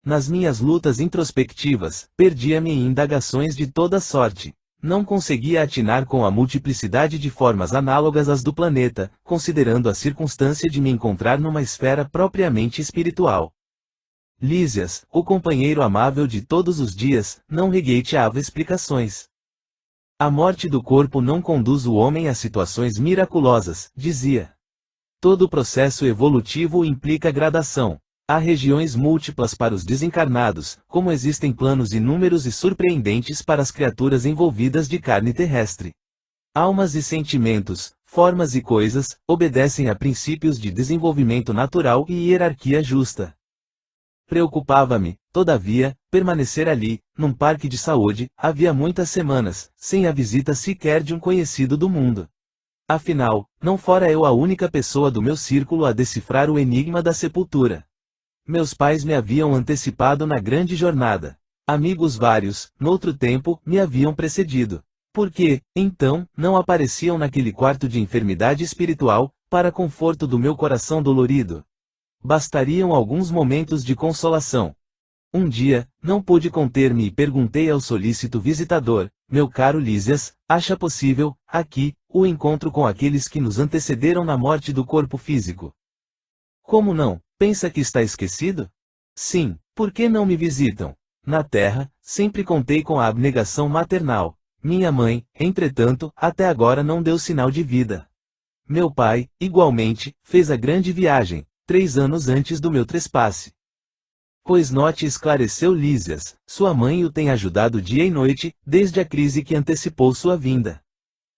Nas minhas lutas introspectivas, perdia-me em indagações de toda sorte. Não conseguia atinar com a multiplicidade de formas análogas às do planeta, considerando a circunstância de me encontrar numa esfera propriamente espiritual. Lísias, o companheiro amável de todos os dias, não regueiteava explicações. A morte do corpo não conduz o homem a situações miraculosas, dizia. Todo processo evolutivo implica gradação. Há regiões múltiplas para os desencarnados, como existem planos inúmeros e surpreendentes para as criaturas envolvidas de carne terrestre. Almas e sentimentos, formas e coisas, obedecem a princípios de desenvolvimento natural e hierarquia justa. Preocupava-me, todavia, permanecer ali, num parque de saúde, havia muitas semanas, sem a visita sequer de um conhecido do mundo. Afinal, não fora eu a única pessoa do meu círculo a decifrar o enigma da sepultura. Meus pais me haviam antecipado na grande jornada. Amigos vários, noutro tempo, me haviam precedido. Por que, então, não apareciam naquele quarto de enfermidade espiritual, para conforto do meu coração dolorido? Bastariam alguns momentos de consolação. Um dia, não pude conter-me e perguntei ao solícito visitador: meu caro Lísias, acha possível, aqui, o encontro com aqueles que nos antecederam na morte do corpo físico? Como não? Pensa que está esquecido? Sim, por que não me visitam? Na Terra, sempre contei com a abnegação maternal. Minha mãe, entretanto, até agora não deu sinal de vida. Meu pai, igualmente, fez a grande viagem, 3 anos antes do meu trespasse. Pois note, esclareceu Lísias, sua mãe o tem ajudado dia e noite, desde a crise que antecipou sua vinda.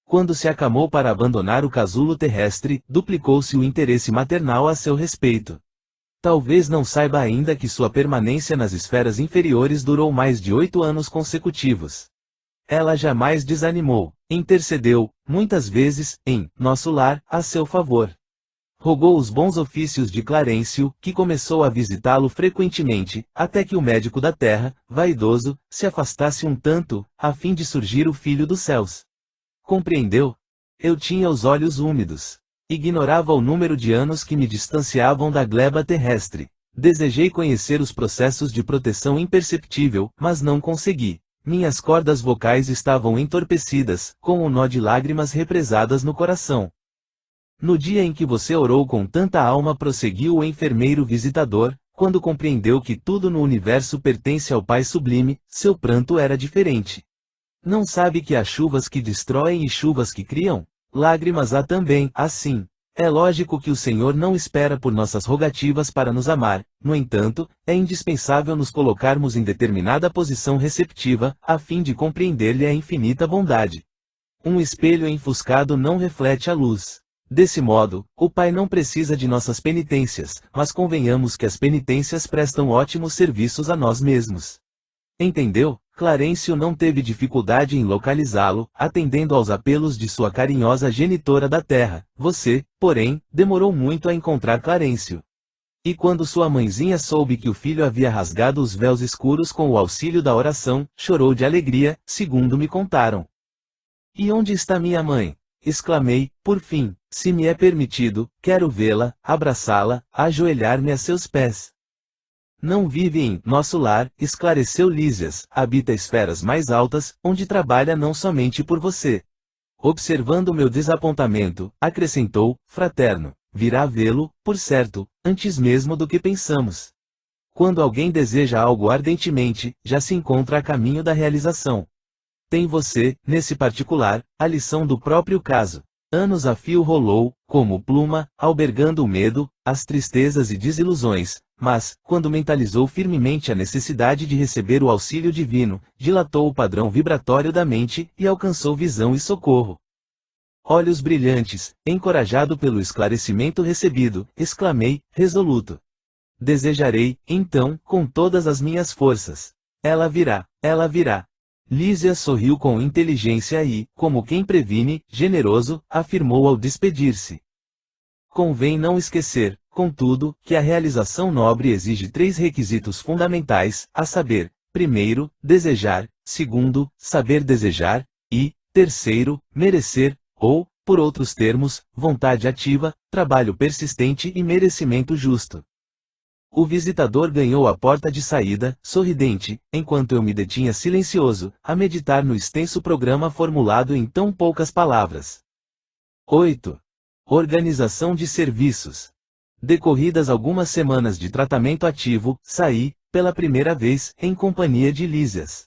Quando se acamou para abandonar o casulo terrestre, duplicou-se o interesse maternal a seu respeito. Talvez não saiba ainda que sua permanência nas esferas inferiores durou mais de 8 anos consecutivos. Ela jamais desanimou, intercedeu, muitas vezes, em nosso lar, a seu favor. Rogou os bons ofícios de Clarencio, que começou a visitá-lo frequentemente, até que o médico da terra, vaidoso, se afastasse um tanto, a fim de surgir o filho dos céus. Compreendeu? Eu tinha os olhos úmidos. Ignorava o número de anos que me distanciavam da gleba terrestre. Desejei conhecer os processos de proteção imperceptível, mas não consegui. Minhas cordas vocais estavam entorpecidas, com o nó de lágrimas represadas no coração. No dia em que você orou com tanta alma, prosseguiu o enfermeiro visitador, quando compreendeu que tudo no universo pertence ao Pai Sublime, seu pranto era diferente. Não sabe que há chuvas que destroem e chuvas que criam? Lágrimas há também, assim. É lógico que o Senhor não espera por nossas rogativas para nos amar, no entanto, é indispensável nos colocarmos em determinada posição receptiva, a fim de compreender-lhe a infinita bondade. Um espelho enfuscado não reflete a luz. Desse modo, o Pai não precisa de nossas penitências, mas convenhamos que as penitências prestam ótimos serviços a nós mesmos. Entendeu? Clarencio não teve dificuldade em localizá-lo, atendendo aos apelos de sua carinhosa genitora da terra. Você, porém, demorou muito a encontrar Clarencio. E quando sua mãezinha soube que o filho havia rasgado os véus escuros com o auxílio da oração, chorou de alegria, segundo me contaram. E onde está minha mãe? Exclamei, por fim, se me é permitido, quero vê-la, abraçá-la, ajoelhar-me a seus pés. Não vive em nosso lar, esclareceu Lísias, habita esferas mais altas, onde trabalha não somente por você. Observando meu desapontamento, acrescentou, fraterno, virá vê-lo, por certo, antes mesmo do que pensamos. Quando alguém deseja algo ardentemente, já se encontra a caminho da realização. Tem você, nesse particular, a lição do próprio caso. Anos a fio rolou, como pluma, albergando o medo, as tristezas e desilusões, mas, quando mentalizou firmemente a necessidade de receber o auxílio divino, dilatou o padrão vibratório da mente e alcançou visão e socorro. Olhos brilhantes, encorajado pelo esclarecimento recebido, exclamei, resoluto. Desejarei, então, com todas as minhas forças. Ela virá, ela virá. Lísias sorriu com inteligência e, como quem previne, generoso, afirmou ao despedir-se. Convém não esquecer, contudo, que a realização nobre exige 3 requisitos fundamentais, a saber, primeiro, desejar, segundo, saber desejar, e, terceiro, merecer, ou, por outros termos, vontade ativa, trabalho persistente e merecimento justo. O visitador ganhou a porta de saída, sorridente, enquanto eu me detinha silencioso, a meditar no extenso programa formulado em tão poucas palavras. 8. Organização de serviços. Decorridas algumas semanas de tratamento ativo, saí, pela primeira vez, em companhia de Lísias.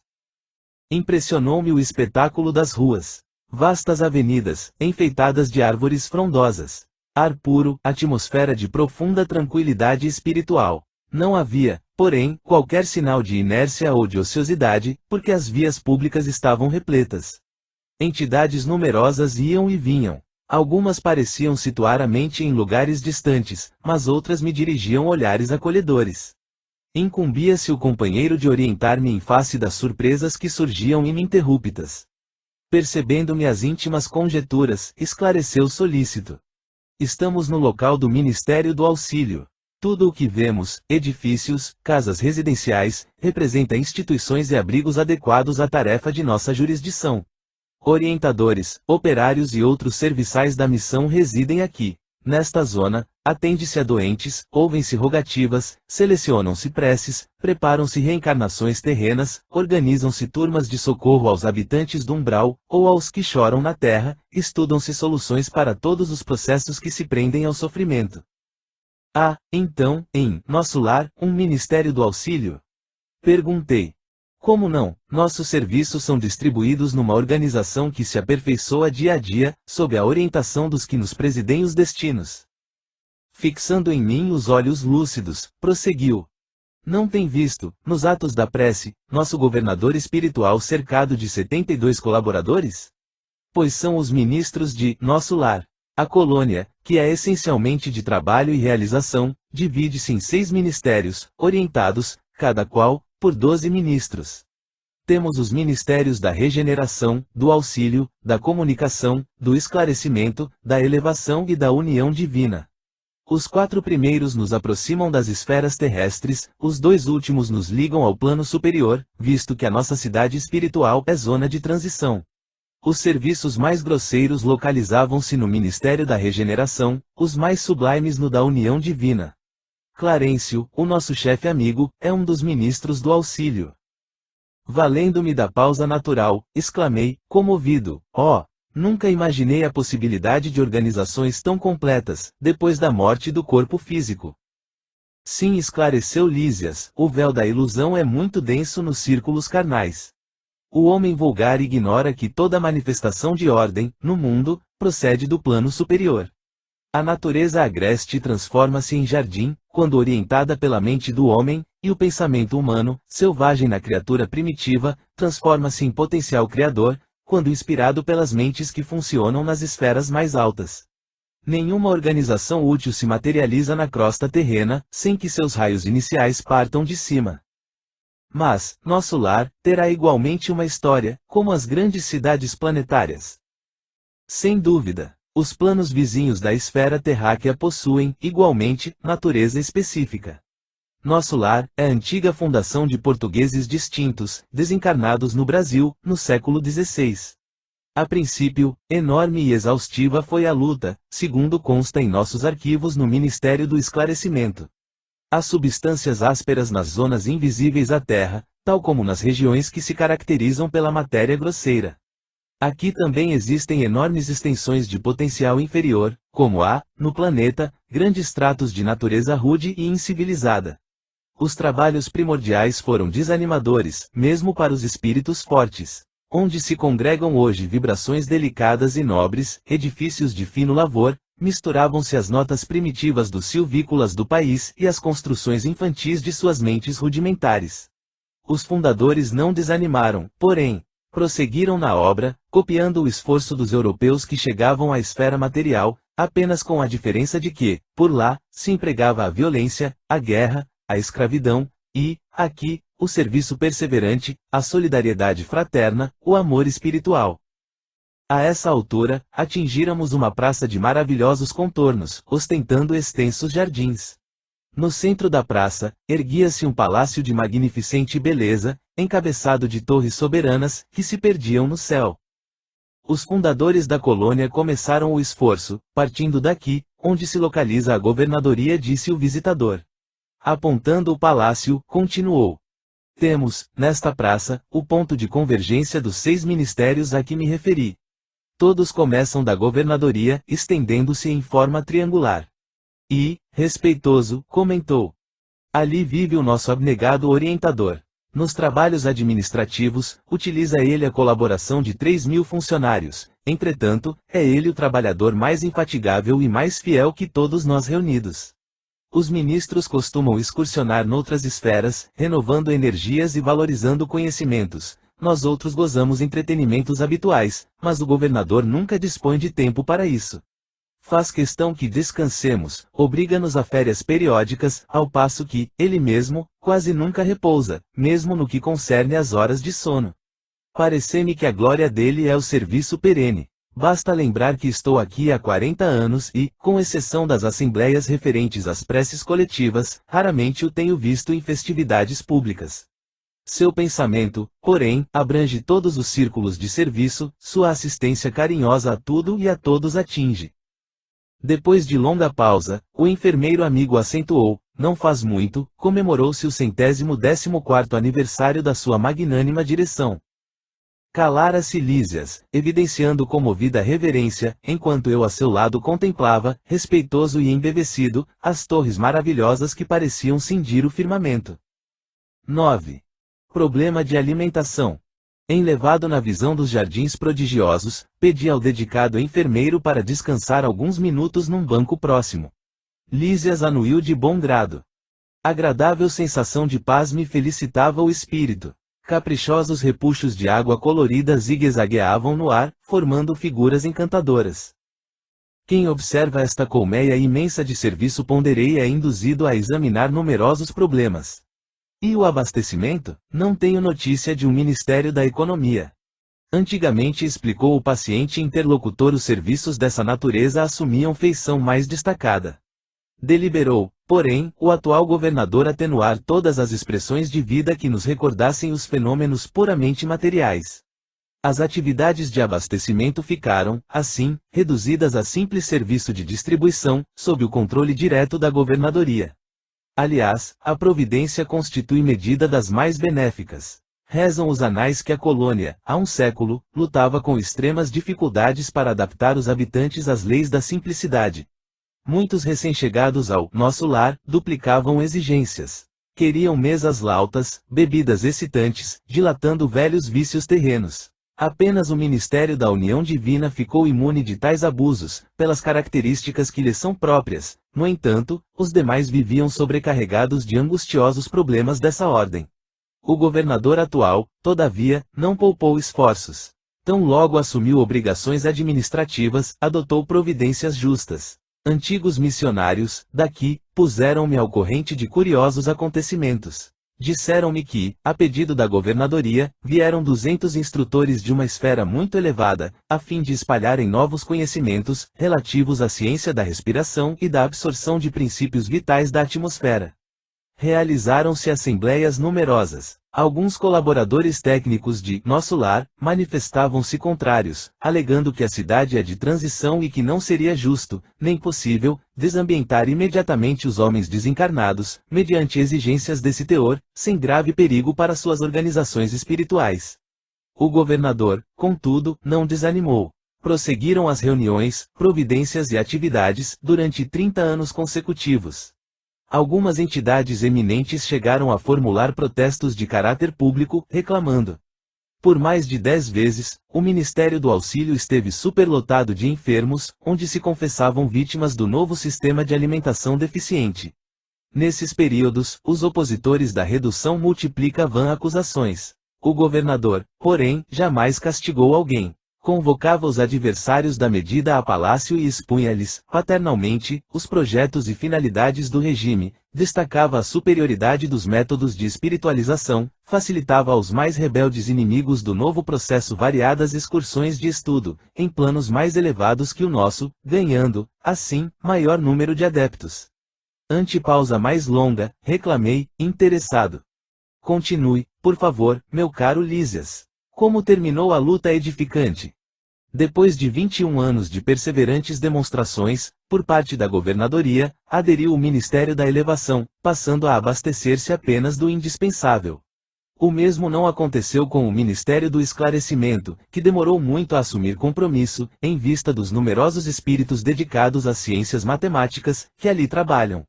Impressionou-me o espetáculo das ruas. Vastas avenidas, enfeitadas de árvores frondosas. Ar puro, atmosfera de profunda tranquilidade espiritual. Não havia, porém, qualquer sinal de inércia ou de ociosidade, porque as vias públicas estavam repletas. Entidades numerosas iam e vinham. Algumas pareciam situar a mente em lugares distantes, mas outras me dirigiam olhares acolhedores. Incumbia-se o companheiro de orientar-me em face das surpresas que surgiam ininterruptas. Percebendo-me as íntimas conjecturas, esclareceu solícito. Estamos no local do Ministério do Auxílio. Tudo o que vemos, edifícios, casas residenciais, representa instituições e abrigos adequados à tarefa de nossa jurisdição. Orientadores, operários e outros serviçais da missão residem aqui. Nesta zona, atende-se a doentes, ouvem-se rogativas, selecionam-se preces, preparam-se reencarnações terrenas, organizam-se turmas de socorro aos habitantes do umbral, ou aos que choram na terra, estudam-se soluções para todos os processos que se prendem ao sofrimento. Há, então, em nosso lar, um Ministério do Auxílio? Perguntei. Como não, nossos serviços são distribuídos numa organização que se aperfeiçoa dia a dia, sob a orientação dos que nos presidem os destinos. Fixando em mim os olhos lúcidos, prosseguiu. Não tem visto, nos atos da prece, nosso governador espiritual cercado de 72 colaboradores? Pois são os ministros de nosso lar. A colônia, que é essencialmente de trabalho e realização, divide-se em 6 ministérios, orientados, cada qual, por 12 ministros. Temos os ministérios da regeneração, do auxílio, da comunicação, do esclarecimento, da elevação e da união divina. Os 4 primeiros nos aproximam das esferas terrestres, os 2 últimos nos ligam ao plano superior, visto que a nossa cidade espiritual é zona de transição. Os serviços mais grosseiros localizavam-se no Ministério da Regeneração, os mais sublimes no da União Divina. Clarencio, o nosso chefe amigo, é um dos ministros do auxílio. Valendo-me da pausa natural, exclamei, comovido, nunca imaginei a possibilidade de organizações tão completas, depois da morte do corpo físico. Sim, esclareceu Lísias, o véu da ilusão é muito denso nos círculos carnais. O homem vulgar ignora que toda manifestação de ordem, no mundo, procede do plano superior. A natureza agreste transforma-se em jardim, quando orientada pela mente do homem, e o pensamento humano, selvagem na criatura primitiva, transforma-se em potencial criador, quando inspirado pelas mentes que funcionam nas esferas mais altas. Nenhuma organização útil se materializa na crosta terrena, sem que seus raios iniciais partam de cima. Mas, nosso lar, terá igualmente uma história, como as grandes cidades planetárias. Sem dúvida. Os planos vizinhos da esfera terráquea possuem, igualmente, natureza específica. Nosso lar é a antiga fundação de portugueses distintos, desencarnados no Brasil, no século XVI. A princípio, enorme e exaustiva foi a luta, segundo consta em nossos arquivos no Ministério do Esclarecimento. Há substâncias ásperas nas zonas invisíveis à Terra, tal como nas regiões que se caracterizam pela matéria grosseira. Aqui também existem enormes extensões de potencial inferior, como há, no planeta, grandes tratos de natureza rude e incivilizada. Os trabalhos primordiais foram desanimadores, mesmo para os espíritos fortes. Onde se congregam hoje vibrações delicadas e nobres, edifícios de fino lavor, misturavam-se as notas primitivas dos silvícolas do país e as construções infantis de suas mentes rudimentares. Os fundadores não desanimaram, porém, prosseguiram na obra, copiando o esforço dos europeus que chegavam à esfera material, apenas com a diferença de que, por lá, se empregava a violência, a guerra, a escravidão, e, aqui, o serviço perseverante, a solidariedade fraterna, o amor espiritual. A essa altura, atingíramos uma praça de maravilhosos contornos, ostentando extensos jardins. No centro da praça, erguia-se um palácio de magnificente beleza, encabeçado de torres soberanas, que se perdiam no céu. Os fundadores da colônia começaram o esforço, partindo daqui, onde se localiza a governadoria, disse o visitador. Apontando o palácio, continuou. Temos, nesta praça, o ponto de convergência dos 6 ministérios a que me referi. Todos começam da governadoria, estendendo-se em forma triangular. E, respeitoso, comentou. Ali vive o nosso abnegado orientador. Nos trabalhos administrativos, utiliza ele a colaboração de 3.000 funcionários, entretanto, é ele o trabalhador mais infatigável e mais fiel que todos nós reunidos. Os ministros costumam excursionar noutras esferas, renovando energias e valorizando conhecimentos. Nós outros gozamos entretenimentos habituais, mas o governador nunca dispõe de tempo para isso. Faz questão que descansemos, obriga-nos a férias periódicas, ao passo que, ele mesmo, quase nunca repousa, mesmo no que concerne às horas de sono. Parece-me que a glória dele é o serviço perene. Basta lembrar que estou aqui há 40 anos e, com exceção das assembleias referentes às preces coletivas, raramente o tenho visto em festividades públicas. Seu pensamento, porém, abrange todos os círculos de serviço, sua assistência carinhosa a tudo e a todos atinge. Depois de longa pausa, o enfermeiro amigo acentuou, não faz muito, comemorou-se o 114º aniversário da sua magnânima direção. Calara-se Lísias, evidenciando comovida reverência, enquanto eu a seu lado contemplava, respeitoso e embevecido, as torres maravilhosas que pareciam cindir o firmamento. 9. Problema de alimentação. Enlevado na visão dos jardins prodigiosos, pedi ao dedicado enfermeiro para descansar alguns minutos num banco próximo. Lísias anuiu de bom grado. Agradável sensação de paz me felicitava o espírito. Caprichosos repuxos de água colorida zigue-zagueavam no ar, formando figuras encantadoras. Quem observa esta colmeia imensa de serviço ponderei é induzido a examinar numerosos problemas. E o abastecimento? Não tenho notícia de um Ministério da Economia. Antigamente, explicou o paciente interlocutor, os serviços dessa natureza assumiam feição mais destacada. Deliberou, porém, o atual governador atenuar todas as expressões de vida que nos recordassem os fenômenos puramente materiais. As atividades de abastecimento ficaram, assim, reduzidas a simples serviço de distribuição, sob o controle direto da governadoria. Aliás, a providência constitui medida das mais benéficas. Rezam os anais que a colônia, há um século, lutava com extremas dificuldades para adaptar os habitantes às leis da simplicidade. Muitos recém-chegados ao nosso lar duplicavam exigências. Queriam mesas lautas, bebidas excitantes, dilatando velhos vícios terrenos. Apenas o Ministério da União Divina ficou imune de tais abusos, pelas características que lhe são próprias. No entanto, os demais viviam sobrecarregados de angustiosos problemas dessa ordem. O governador atual, todavia, não poupou esforços. Tão logo assumiu obrigações administrativas, adotou providências justas. Antigos missionários, daqui, puseram-me ao corrente de curiosos acontecimentos. Disseram-me que, a pedido da governadoria, vieram 200 instrutores de uma esfera muito elevada, a fim de espalharem novos conhecimentos, relativos à ciência da respiração e da absorção de princípios vitais da atmosfera. Realizaram-se assembleias numerosas. Alguns colaboradores técnicos de Nosso Lar manifestavam-se contrários, alegando que a cidade é de transição e que não seria justo, nem possível, desambientar imediatamente os homens desencarnados, mediante exigências desse teor, sem grave perigo para suas organizações espirituais. O governador, contudo, não desanimou. Prosseguiram as reuniões, providências e atividades, durante 30 anos consecutivos. Algumas entidades eminentes chegaram a formular protestos de caráter público, reclamando. Por mais de 10 vezes, o Ministério do Auxílio esteve superlotado de enfermos, onde se confessavam vítimas do novo sistema de alimentação deficiente. Nesses períodos, os opositores da redução multiplicavam acusações. O governador, porém, jamais castigou alguém. Convocava os adversários da medida a palácio e expunha-lhes, paternalmente, os projetos e finalidades do regime, destacava a superioridade dos métodos de espiritualização, facilitava aos mais rebeldes inimigos do novo processo variadas excursões de estudo, em planos mais elevados que o nosso, ganhando, assim, maior número de adeptos. Ante pausa mais longa, reclamei, interessado. Continue, por favor, meu caro Lísias. Como terminou a luta edificante? Depois de 21 anos de perseverantes demonstrações, Por parte da governadoria, aderiu o Ministério da Elevação, passando a abastecer-se apenas do indispensável. O mesmo não aconteceu com o Ministério do Esclarecimento, que demorou muito a assumir compromisso, em vista dos numerosos espíritos dedicados às ciências matemáticas, que ali trabalham.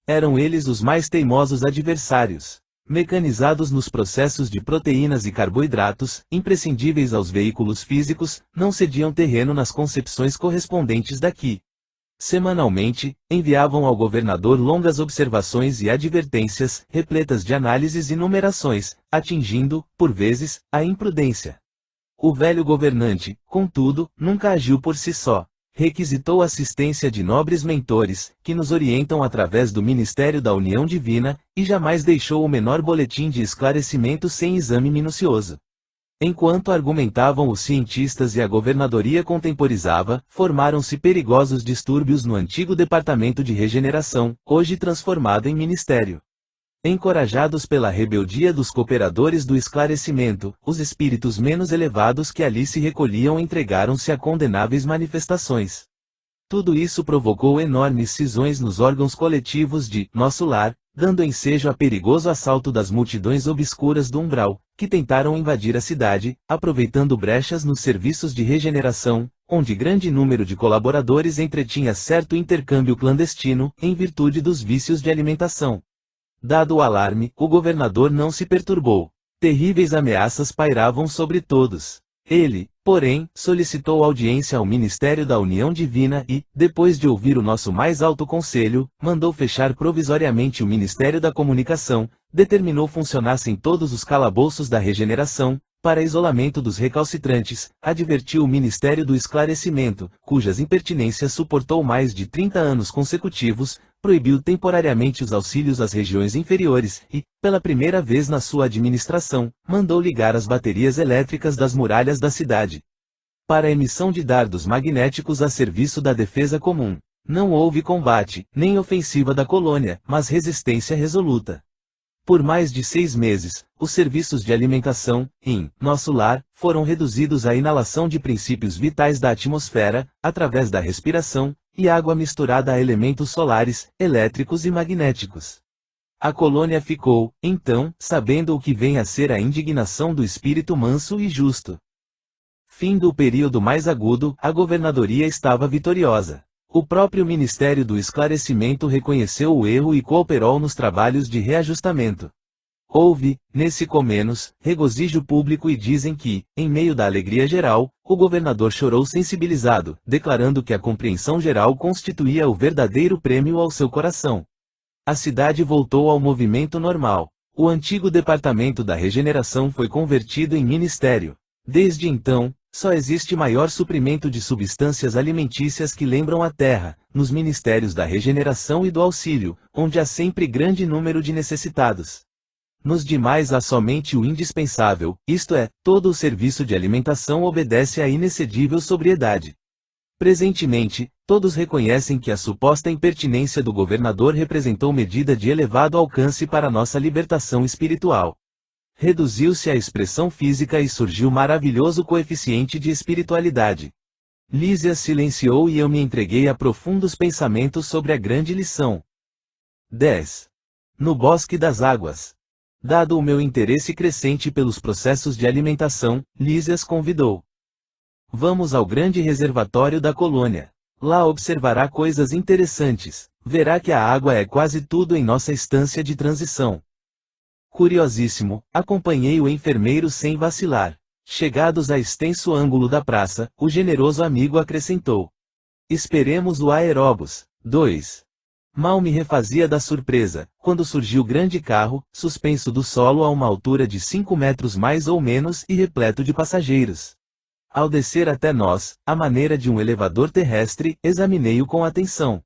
Eram eles os mais teimosos adversários. Mecanizados nos processos de proteínas e carboidratos, imprescindíveis aos veículos físicos, não cediam terreno nas concepções correspondentes daqui. Semanalmente, enviavam ao governador longas observações e advertências, repletas de análises e numerações, atingindo, por vezes, a imprudência. O velho governante, contudo, nunca agiu por si só. Requisitou assistência de nobres mentores, que nos orientam através do Ministério da União Divina, e jamais deixou o menor boletim de esclarecimento sem exame minucioso. Enquanto argumentavam os cientistas e a governadoria contemporizava, formaram-se perigosos distúrbios no antigo Departamento de Regeneração, hoje transformado em Ministério. Encorajados pela rebeldia dos cooperadores do esclarecimento, os espíritos menos elevados que ali se recolhiam entregaram-se a condenáveis manifestações. Tudo isso provocou enormes cisões nos órgãos coletivos de nosso lar, dando ensejo a perigoso assalto das multidões obscuras do umbral, que tentaram invadir a cidade, aproveitando brechas nos serviços de regeneração, onde grande número de colaboradores entretinha certo intercâmbio clandestino, em virtude dos vícios de alimentação. Dado o alarme, o governador não se perturbou. Terríveis ameaças pairavam sobre todos. Ele, porém, solicitou audiência ao Ministério da União Divina e, depois de ouvir o nosso mais alto conselho, mandou fechar provisoriamente o Ministério da Comunicação, determinou funcionassem todos os calabouços da regeneração, para isolamento dos recalcitrantes, advertiu o Ministério do Esclarecimento, cujas impertinências suportou mais de 30 anos consecutivos, proibiu temporariamente os auxílios às regiões inferiores e, pela primeira vez na sua administração, mandou ligar as baterias elétricas das muralhas da cidade para a emissão de dardos magnéticos a serviço da defesa comum. Não houve combate, nem ofensiva da colônia, mas resistência resoluta. Por mais de 6 meses, os serviços de alimentação, em nosso lar, foram reduzidos à inalação de princípios vitais da atmosfera, através da respiração, e água misturada a elementos solares, elétricos e magnéticos. A colônia ficou, então, sabendo o que vem a ser a indignação do espírito manso e justo. Fim do período mais agudo, a governadoria estava vitoriosa. O próprio Ministério do Esclarecimento reconheceu o erro e cooperou nos trabalhos de reajustamento. Houve, nesse comenos, regozijo público e dizem que, em meio da alegria geral, o governador chorou sensibilizado, declarando que a compreensão geral constituía o verdadeiro prêmio ao seu coração. A cidade voltou ao movimento normal. O antigo Departamento da Regeneração foi convertido em Ministério. Desde então, só existe maior suprimento de substâncias alimentícias que lembram a terra, nos Ministérios da Regeneração e do Auxílio, onde há sempre grande número de necessitados. Nos demais há somente o indispensável, isto é, todo o serviço de alimentação obedece à inexcedível sobriedade. Presentemente, todos reconhecem que a suposta impertinência do governador representou medida de elevado alcance para nossa libertação espiritual. Reduziu-se a expressão física e surgiu maravilhoso coeficiente de espiritualidade. Lísia silenciou e eu me entreguei a profundos pensamentos sobre a grande lição. 10. No Bosque das Águas. Dado o meu interesse crescente pelos processos de alimentação, Lísias convidou. Vamos ao grande reservatório da colônia. Lá observará coisas interessantes. Verá que a água é quase tudo em nossa estância de transição. Curiosíssimo, acompanhei o enfermeiro sem vacilar. Chegados a extenso ângulo da praça, o generoso amigo acrescentou. Esperemos o aeróbus. 2. Mal me refazia da surpresa, quando surgiu grande carro, suspenso do solo a uma altura de 5 metros mais ou menos e repleto de passageiros. Ao descer até nós, à maneira de um elevador terrestre, examinei-o com atenção.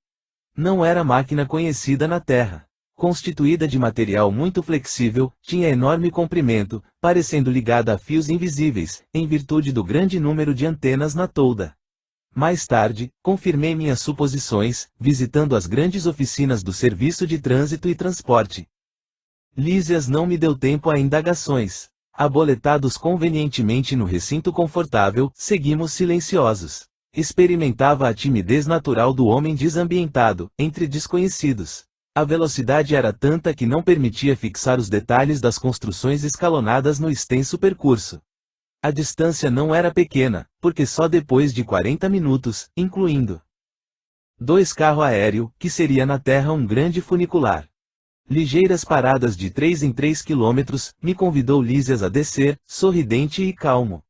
Não era máquina conhecida na Terra. Constituída de material muito flexível, tinha enorme comprimento, parecendo ligada a fios invisíveis, em virtude do grande número de antenas na tolda. Mais tarde, confirmei minhas suposições, visitando as grandes oficinas do Serviço de Trânsito e Transporte. Lísias não me deu tempo a indagações. Aboletados convenientemente no recinto confortável, seguimos silenciosos. Experimentava a timidez natural do homem desambientado, entre desconhecidos. A velocidade era tanta que não permitia fixar os detalhes das construções escalonadas no extenso percurso. A distância não era pequena, porque só depois de 40 minutos, incluindo 2 carro aéreo, que seria na terra um grande funicular. Ligeiras paradas de 3 em 3 quilômetros, me convidou Lísias a descer, sorridente e calmo.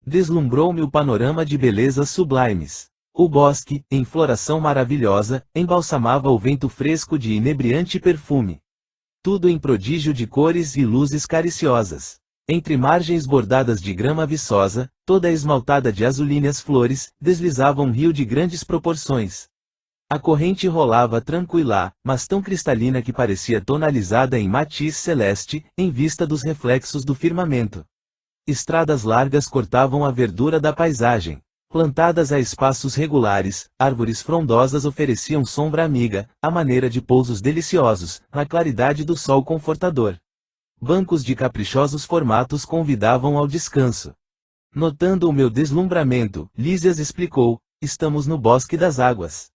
Deslumbrou-me o panorama de belezas sublimes. O bosque, em floração maravilhosa, embalsamava o vento fresco de inebriante perfume. Tudo em prodígio de cores e luzes cariciosas. Entre margens bordadas de grama viçosa, toda esmaltada de azulíneas flores, deslizava um rio de grandes proporções. A corrente rolava tranquila, mas tão cristalina que parecia tonalizada em matiz celeste, em vista dos reflexos do firmamento. Estradas largas cortavam a verdura da paisagem. Plantadas a espaços regulares, árvores frondosas ofereciam sombra amiga, à maneira de pousos deliciosos, na claridade do sol confortador. Bancos de caprichosos formatos convidavam ao descanso. Notando o meu deslumbramento, Lísias explicou: estamos no Bosque das Águas.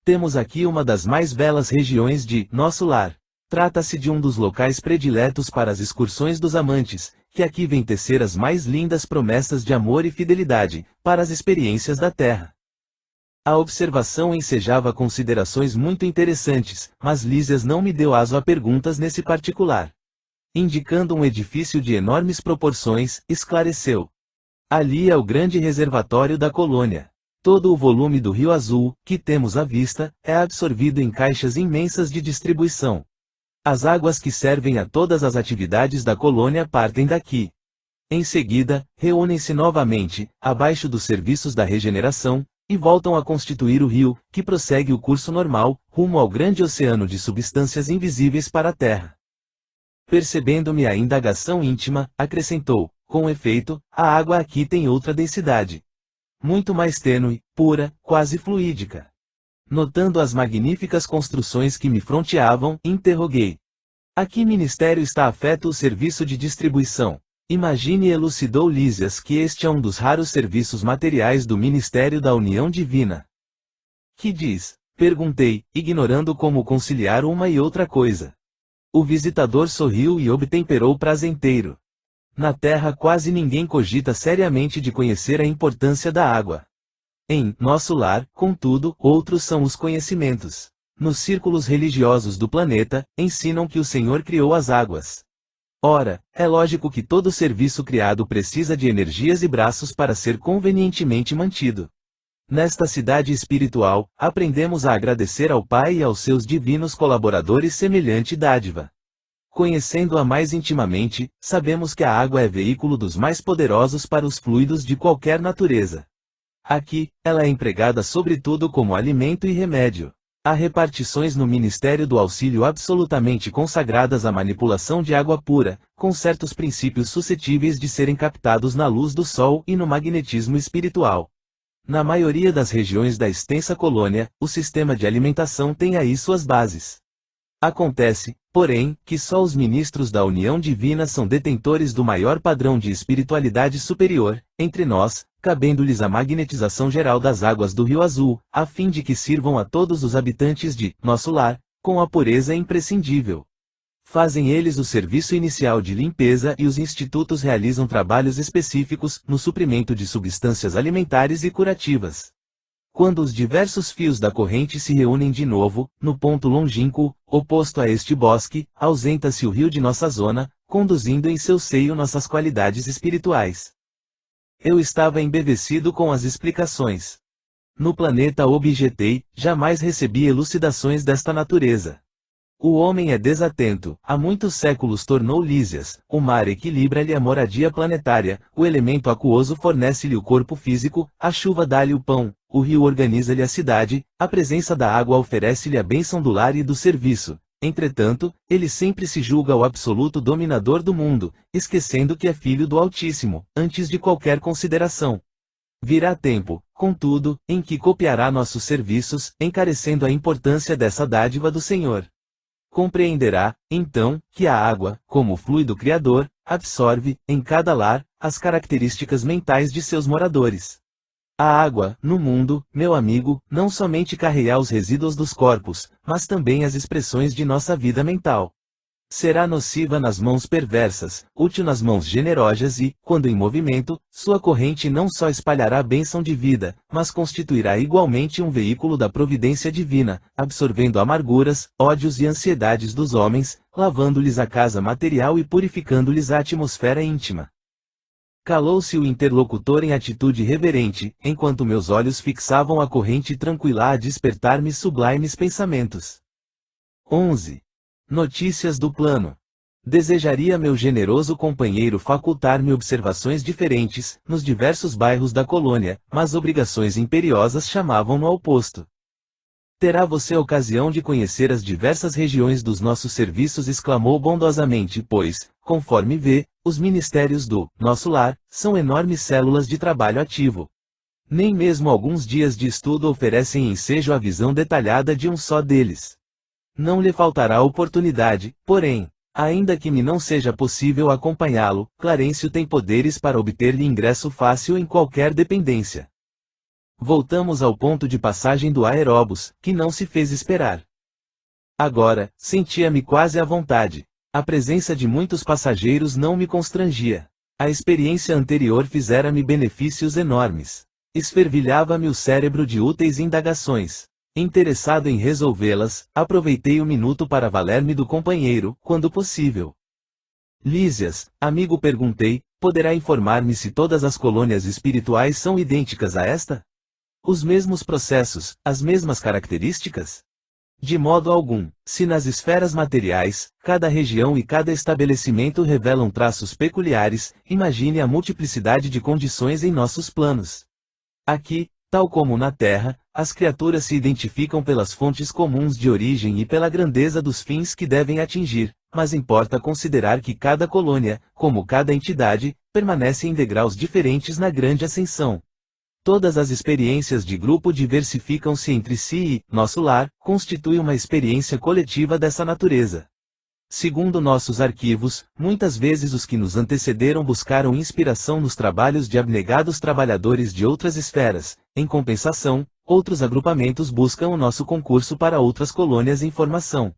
Temos aqui uma das mais belas regiões de nosso lar. Trata-se de um dos locais prediletos para as excursões dos amantes, que aqui vêm tecer as mais lindas promessas de amor e fidelidade, para as experiências da terra. A observação ensejava considerações muito interessantes, mas Lísias não me deu aso a perguntas nesse particular. Indicando um edifício de enormes proporções, esclareceu: ali é o grande reservatório da colônia. Todo o volume do Rio Azul, que temos à vista, é absorvido em caixas imensas de distribuição. As águas que servem a todas as atividades da colônia partem daqui. Em seguida, reúnem-se novamente, abaixo dos serviços da regeneração, e voltam a constituir o rio, que prossegue o curso normal, rumo ao grande oceano de substâncias invisíveis para a Terra. Percebendo-me a indagação íntima, acrescentou: com efeito, a água aqui tem outra densidade. Muito mais tênue, pura, quase fluídica. Notando as magníficas construções que me fronteavam, interroguei: a que ministério está afeto o serviço de distribuição? Imagine, elucidou Lísias, que este é um dos raros serviços materiais do Ministério da União Divina. Que diz? Perguntei, ignorando como conciliar uma e outra coisa. O visitador sorriu e obtemperou prazenteiro. Na Terra quase ninguém cogita seriamente de conhecer a importância da água. Em nosso lar, contudo, outros são os conhecimentos. Nos círculos religiosos do planeta, ensinam que o Senhor criou as águas. Ora, é lógico que todo serviço criado precisa de energias e braços para ser convenientemente mantido. Nesta cidade espiritual, aprendemos a agradecer ao Pai e aos seus divinos colaboradores semelhante dádiva. Conhecendo-a mais intimamente, sabemos que a água é veículo dos mais poderosos para os fluidos de qualquer natureza. Aqui, ela é empregada sobretudo como alimento e remédio. Há repartições no Ministério do Auxílio absolutamente consagradas à manipulação de água pura, com certos princípios suscetíveis de serem captados na luz do sol e no magnetismo espiritual. Na maioria das regiões da extensa colônia, o sistema de alimentação tem aí suas bases. Acontece, porém, que só os ministros da união divina são detentores do maior padrão de espiritualidade superior, entre nós, cabendo-lhes a magnetização geral das águas do Rio Azul, a fim de que sirvam a todos os habitantes de nosso lar, com a pureza imprescindível. Fazem eles o serviço inicial de limpeza e os institutos realizam trabalhos específicos no suprimento de substâncias alimentares e curativas. Quando os diversos fios da corrente se reúnem de novo, no ponto longínquo, oposto a este bosque, ausenta-se o rio de nossa zona, conduzindo em seu seio nossas qualidades espirituais. Eu estava embevecido com as explicações. No planeta objetei, jamais recebi elucidações desta natureza. O homem é desatento, há muitos séculos tornou Lísias, o mar equilibra-lhe a moradia planetária, o elemento aquoso fornece-lhe o corpo físico, a chuva dá-lhe o pão, o rio organiza-lhe a cidade, a presença da água oferece-lhe a bênção do lar e do serviço. Entretanto, ele sempre se julga o absoluto dominador do mundo, esquecendo que é filho do Altíssimo, antes de qualquer consideração. Virá tempo, contudo, em que copiará nossos serviços, encarecendo a importância dessa dádiva do Senhor. Compreenderá, então, que a água, como fluido criador, absorve, em cada lar, as características mentais de seus moradores. A água, no mundo, meu amigo, não somente carrega os resíduos dos corpos, mas também as expressões de nossa vida mental. Será nociva nas mãos perversas, útil nas mãos generosas e, quando em movimento, sua corrente não só espalhará a bênção de vida, mas constituirá igualmente um veículo da providência divina, absorvendo amarguras, ódios e ansiedades dos homens, lavando-lhes a casa material e purificando-lhes a atmosfera íntima. Calou-se o interlocutor em atitude reverente, enquanto meus olhos fixavam a corrente tranquila a despertar-me sublimes pensamentos. 11. Notícias do plano. Desejaria meu generoso companheiro facultar-me observações diferentes, nos diversos bairros da colônia, mas obrigações imperiosas chamavam-no ao posto. Terá você ocasião de conhecer as diversas regiões dos nossos serviços, exclamou bondosamente, pois, conforme vê, os ministérios do nosso lar são enormes células de trabalho ativo. Nem mesmo alguns dias de estudo oferecem ensejo a visão detalhada de um só deles. Não lhe faltará oportunidade, porém, ainda que me não seja possível acompanhá-lo, Clarencio tem poderes para obter-lhe ingresso fácil em qualquer dependência. Voltamos ao ponto de passagem do aeróbus, que não se fez esperar. Agora, sentia-me quase à vontade. A presença de muitos passageiros não me constrangia. A experiência anterior fizera-me benefícios enormes. Esfervilhava-me o cérebro de úteis indagações. Interessado em resolvê-las, aproveitei o minuto para valer-me do companheiro, quando possível. Lísias, amigo, perguntei, poderá informar-me se todas as colônias espirituais são idênticas a esta? Os mesmos processos, as mesmas características? De modo algum. Se nas esferas materiais, cada região e cada estabelecimento revelam traços peculiares, imagine a multiplicidade de condições em nossos planos. Aqui, tal como na Terra, as criaturas se identificam pelas fontes comuns de origem e pela grandeza dos fins que devem atingir, mas importa considerar que cada colônia, como cada entidade, permanece em degraus diferentes na grande ascensão. Todas as experiências de grupo diversificam-se entre si e, nosso lar, constitui uma experiência coletiva dessa natureza. Segundo nossos arquivos, muitas vezes os que nos antecederam buscaram inspiração nos trabalhos de abnegados trabalhadores de outras esferas. Em compensação, outros agrupamentos buscam o nosso concurso para outras colônias em formação.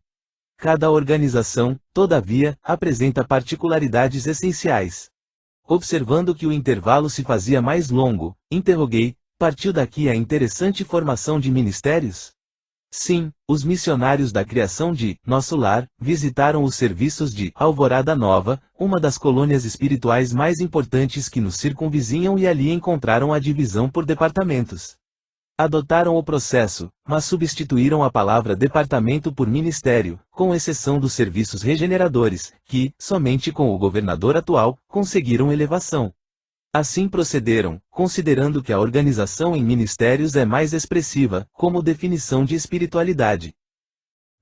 Cada organização, todavia, apresenta particularidades essenciais. Observando que o intervalo se fazia mais longo, interroguei, partiu daqui a interessante formação de ministérios? Sim, os missionários da criação de Nosso Lar visitaram os serviços de Alvorada Nova, uma das colônias espirituais mais importantes que nos circunvizinham, e ali encontraram a divisão por departamentos. Adotaram o processo, mas substituíram a palavra departamento por ministério, com exceção dos serviços regeneradores, que, somente com o governador atual, conseguiram elevação. Assim procederam, considerando que a organização em ministérios é mais expressiva, como definição de espiritualidade.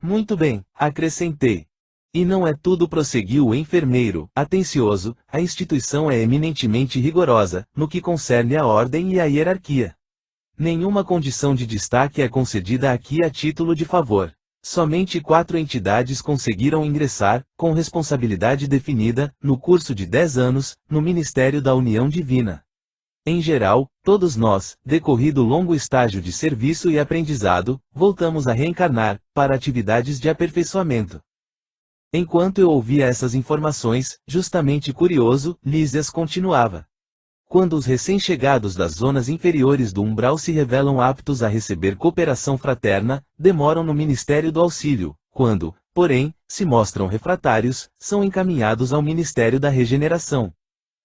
Muito bem, acrescentei. E não é tudo, prosseguiu o enfermeiro, atencioso, a instituição é eminentemente rigorosa, no que concerne à ordem e à hierarquia. Nenhuma condição de destaque é concedida aqui a título de favor. Somente 4 entidades conseguiram ingressar, com responsabilidade definida, no curso de 10 anos, no Ministério da União Divina. Em geral, todos nós, decorrido longo estágio de serviço e aprendizado, voltamos a reencarnar, para atividades de aperfeiçoamento. Enquanto eu ouvia essas informações, justamente curioso, Lísias continuava. Quando os recém-chegados das zonas inferiores do umbral se revelam aptos a receber cooperação fraterna, demoram no Ministério do Auxílio. Quando, porém, se mostram refratários, são encaminhados ao Ministério da Regeneração.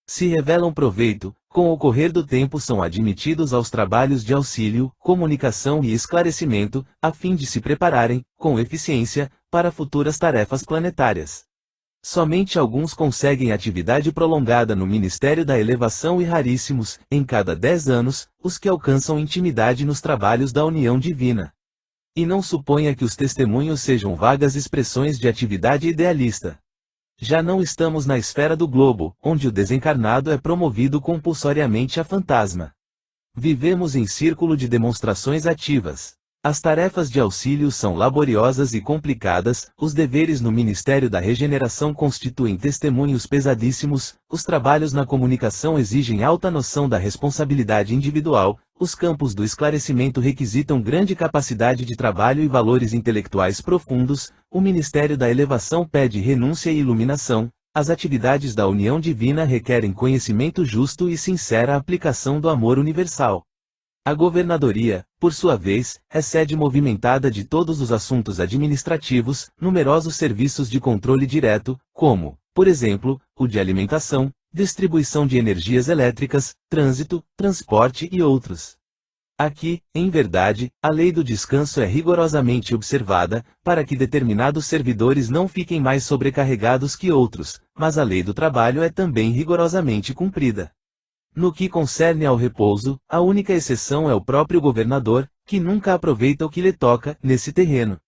Se revelam proveito, com o correr do tempo são admitidos aos trabalhos de auxílio, comunicação e esclarecimento, a fim de se prepararem, com eficiência, para futuras tarefas planetárias. Somente alguns conseguem atividade prolongada no Ministério da Elevação e raríssimos, em cada 10 anos, os que alcançam intimidade nos trabalhos da União Divina. E não suponha que os testemunhos sejam vagas expressões de atividade idealista. Já não estamos na esfera do globo, onde o desencarnado é promovido compulsoriamente a fantasma. Vivemos em círculo de demonstrações ativas. As tarefas de auxílio são laboriosas e complicadas, os deveres no Ministério da Regeneração constituem testemunhos pesadíssimos, os trabalhos na comunicação exigem alta noção da responsabilidade individual, os campos do esclarecimento requisitam grande capacidade de trabalho e valores intelectuais profundos, o Ministério da Elevação pede renúncia e iluminação, as atividades da união divina requerem conhecimento justo e sincera aplicação do amor universal. A governadoria, por sua vez, é sede movimentada de todos os assuntos administrativos, numerosos serviços de controle direto, como, por exemplo, o de alimentação, distribuição de energias elétricas, trânsito, transporte e outros. Aqui, em verdade, a lei do descanso é rigorosamente observada, para que determinados servidores não fiquem mais sobrecarregados que outros, mas a lei do trabalho é também rigorosamente cumprida. No que concerne ao repouso, a única exceção é o próprio governador, que nunca aproveita o que lhe toca, nesse terreno.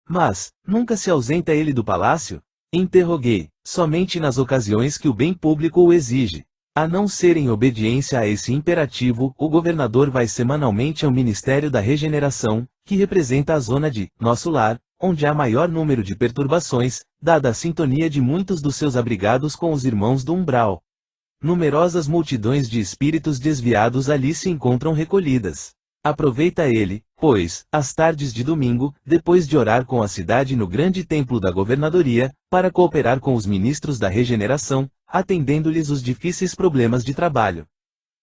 Mas, nunca se ausenta ele do palácio? Interroguei, somente nas ocasiões que o bem público o exige. A não ser em obediência a esse imperativo, o governador vai semanalmente ao Ministério da Regeneração, que representa a zona de nosso lar, onde há maior número de perturbações, dada a sintonia de muitos dos seus abrigados com os irmãos do umbral. Numerosas multidões de espíritos desviados ali se encontram recolhidas. Aproveita ele, pois, as tardes de domingo, depois de orar com a cidade no grande templo da governadoria, para cooperar com os ministros da regeneração, atendendo-lhes os difíceis problemas de trabalho.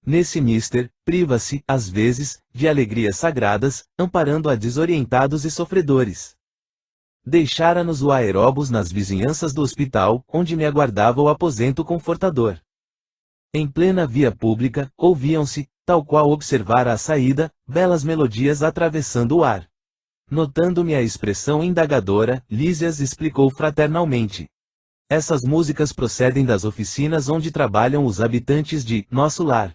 Nesse mister, priva-se, às vezes, de alegrias sagradas, amparando a desorientados e sofredores. Deixara-nos o aeróbus nas vizinhanças do hospital, onde me aguardava o aposento confortador. Em plena via pública, ouviam-se, tal qual observara à saída, belas melodias atravessando o ar. Notando-me a expressão indagadora, Lísias explicou fraternalmente. Essas músicas procedem das oficinas onde trabalham os habitantes de nosso lar.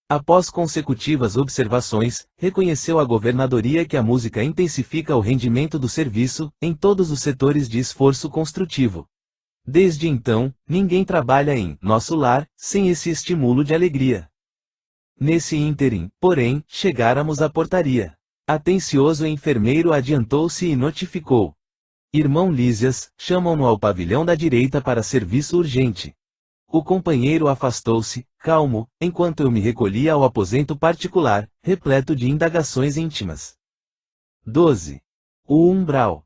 Após consecutivas observações, reconheceu a governadoria que a música intensifica o rendimento do serviço, em todos os setores de esforço construtivo. Desde então, ninguém trabalha em nosso lar, sem esse estímulo de alegria. Nesse ínterim, porém, chegáramos à portaria. Atencioso enfermeiro adiantou-se e notificou. Irmão Lísias, chamam-no ao pavilhão da direita para serviço urgente. O companheiro afastou-se, calmo, enquanto eu me recolhia ao aposento particular, repleto de indagações íntimas. 12. O umbral.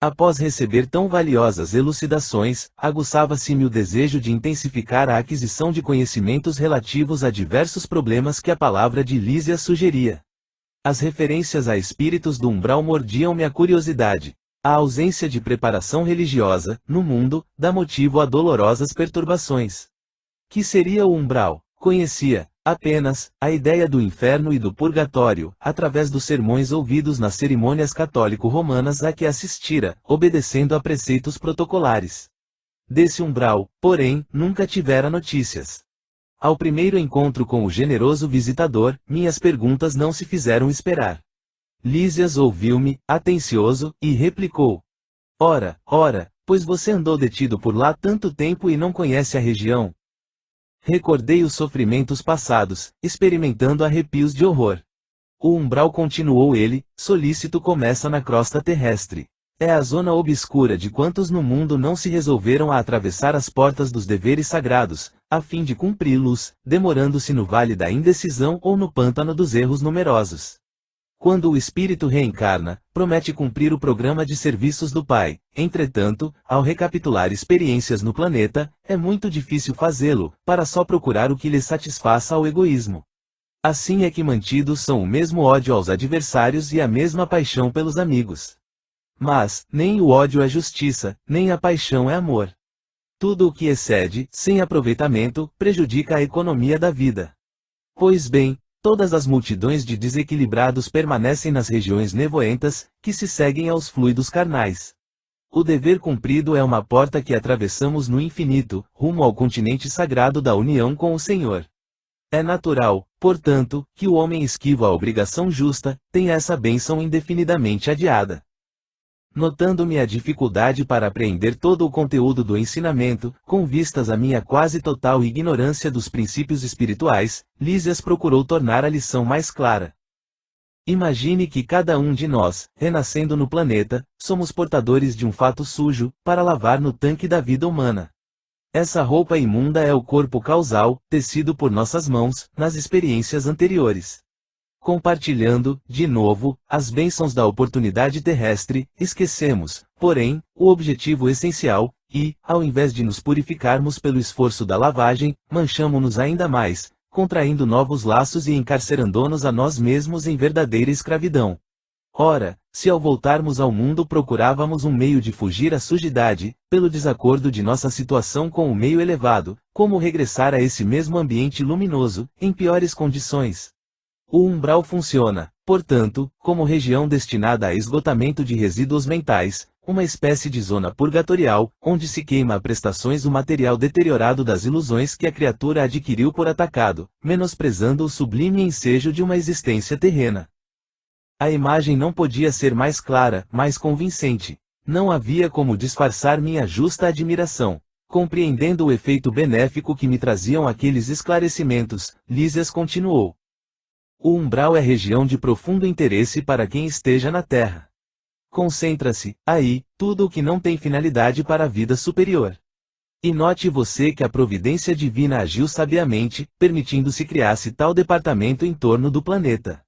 Após receber tão valiosas elucidações, aguçava-se-me o desejo de intensificar a aquisição de conhecimentos relativos a diversos problemas que a palavra de Lísias sugeria. As referências a espíritos do umbral mordiam-me a curiosidade. A ausência de preparação religiosa, no mundo, dá motivo a dolorosas perturbações. Que seria o umbral? Conhecia, apenas, a ideia do inferno e do purgatório, através dos sermões ouvidos nas cerimônias católico-romanas a que assistira, obedecendo a preceitos protocolares. Desse umbral, porém, nunca tivera notícias. Ao primeiro encontro com o generoso visitador, minhas perguntas não se fizeram esperar. Lísias ouviu-me, atencioso, e replicou. Ora, pois você andou detido por lá tanto tempo e não conhece a região? Recordei os sofrimentos passados, experimentando arrepios de horror. O umbral, continuou ele, solícito, começa na crosta terrestre. É a zona obscura de quantos no mundo não se resolveram a atravessar as portas dos deveres sagrados, a fim de cumpri-los, demorando-se no vale da indecisão ou no pântano dos erros numerosos. Quando o espírito reencarna, promete cumprir o programa de serviços do Pai. Entretanto, ao recapitular experiências no planeta, é muito difícil fazê-lo, para só procurar o que lhe satisfaça ao egoísmo. Assim é que mantidos são o mesmo ódio aos adversários e a mesma paixão pelos amigos. Mas, nem o ódio é justiça, nem a paixão é amor. Tudo o que excede, sem aproveitamento, prejudica a economia da vida. Pois bem, todas as multidões de desequilibrados permanecem nas regiões nevoentas, que se seguem aos fluidos carnais. O dever cumprido é uma porta que atravessamos no infinito, rumo ao continente sagrado da união com o Senhor. É natural, portanto, que o homem esquivo a obrigação justa, tenha essa bênção indefinidamente adiada. Notando-me a dificuldade para apreender todo o conteúdo do ensinamento, com vistas à minha quase total ignorância dos princípios espirituais, Lísias procurou tornar a lição mais clara. Imagine que cada um de nós, renascendo no planeta, somos portadores de um fato sujo, para lavar no tanque da vida humana. Essa roupa imunda é o corpo causal, tecido por nossas mãos, nas experiências anteriores. Compartilhando, de novo, as bênçãos da oportunidade terrestre, esquecemos, porém, o objetivo essencial, e, ao invés de nos purificarmos pelo esforço da lavagem, manchamo-nos ainda mais, contraindo novos laços e encarcerando-nos a nós mesmos em verdadeira escravidão. Ora, se ao voltarmos ao mundo procurávamos um meio de fugir à sujidade, pelo desacordo de nossa situação com o meio elevado, como regressar a esse mesmo ambiente luminoso, em piores condições? O umbral funciona, portanto, como região destinada a esgotamento de resíduos mentais, uma espécie de zona purgatorial, onde se queima a prestações o material deteriorado das ilusões que a criatura adquiriu por atacado, menosprezando o sublime ensejo de uma existência terrena. A imagem não podia ser mais clara, mais convincente. Não havia como disfarçar minha justa admiração. Compreendendo o efeito benéfico que me traziam aqueles esclarecimentos, Lísias continuou. O umbral é região de profundo interesse para quem esteja na Terra. Concentra-se, aí, tudo o que não tem finalidade para a vida superior. E note você que a providência divina agiu sabiamente, permitindo-se criasse tal departamento em torno do planeta.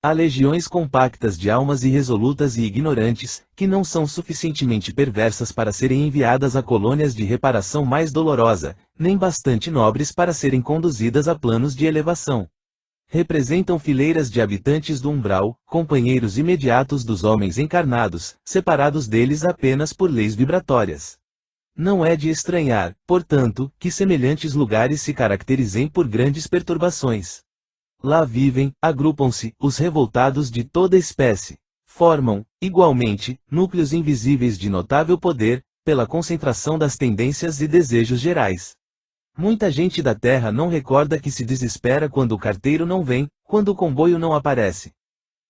Há legiões compactas de almas irresolutas e ignorantes, que não são suficientemente perversas para serem enviadas a colônias de reparação mais dolorosa, nem bastante nobres para serem conduzidas a planos de elevação. Representam fileiras de habitantes do umbral, companheiros imediatos dos homens encarnados, separados deles apenas por leis vibratórias. Não é de estranhar, portanto, que semelhantes lugares se caracterizem por grandes perturbações. Lá vivem, agrupam-se, os revoltados de toda espécie. Formam, igualmente, núcleos invisíveis de notável poder, pela concentração das tendências e desejos gerais. Muita gente da Terra não recorda que se desespera quando o carteiro não vem, quando o comboio não aparece.